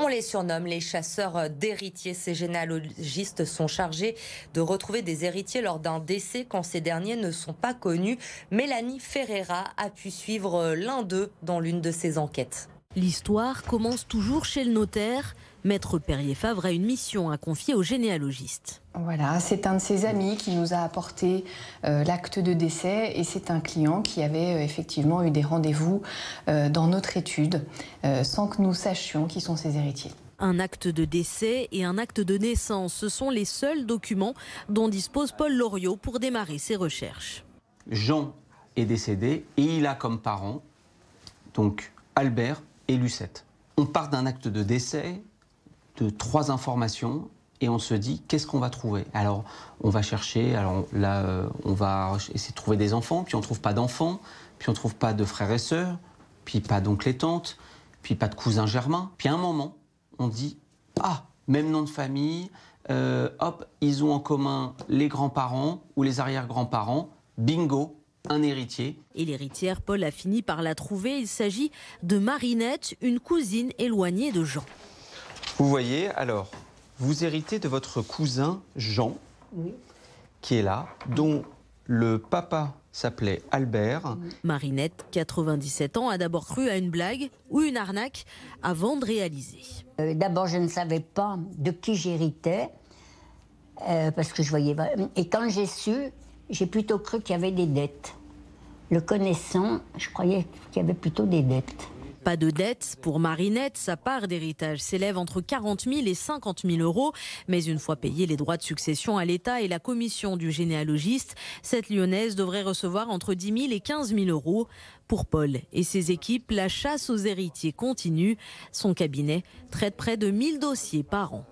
On les surnomme les chasseurs d'héritiers. Ces généalogistes sont chargés de retrouver des héritiers lors d'un décès quand ces derniers ne sont pas connus. Mélanie Ferreira a pu suivre l'un d'eux dans l'une de ses enquêtes. L'histoire commence toujours chez le notaire. Maître Perrier-Favre a une mission à confier au généalogiste. Voilà, c'est un de ses amis qui nous a apporté l'acte de décès et c'est un client qui avait effectivement eu des rendez-vous dans notre étude sans que nous sachions qui sont ses héritiers. Un acte de décès et un acte de naissance, ce sont les seuls documents dont dispose Paul Loriot pour démarrer ses recherches. Jean est décédé et il a comme parents donc Albert et Lucette. On part d'un acte de décès, de 3 informations et on se dit qu'est-ce qu'on va trouver. Alors on va chercher, alors là on va essayer de trouver des enfants, puis on trouve pas d'enfants, puis on trouve pas de frères et sœurs, puis pas d'oncles et tantes, puis pas de cousins germains. Puis à un moment on dit ah, même nom de famille, hop, ils ont en commun les grands-parents ou les arrière-grands-parents, bingo, un héritier. Et l'héritière, Paul a fini par la trouver. Il s'agit de Marinette, une cousine éloignée de Jean. Vous voyez, alors, vous héritez de votre cousin Jean, oui, qui est là, dont le papa s'appelait Albert. Marinette, 97 ans, a d'abord cru à une blague ou une arnaque avant de réaliser. D'abord, je ne savais pas de qui j'héritais, parce que je voyais... Et quand j'ai su, j'ai plutôt cru qu'il y avait des dettes. Le connaissant, je croyais qu'il y avait plutôt des dettes. Pas de dette pour Marinette, sa part d'héritage s'élève entre 40 000 et 50 000 euros. Mais une fois payés les droits de succession à l'État et la commission du généalogiste, cette Lyonnaise devrait recevoir entre 10 000 et 15 000 euros. Pour Paul et ses équipes, la chasse aux héritiers continue. Son cabinet traite près de 1000 dossiers par an.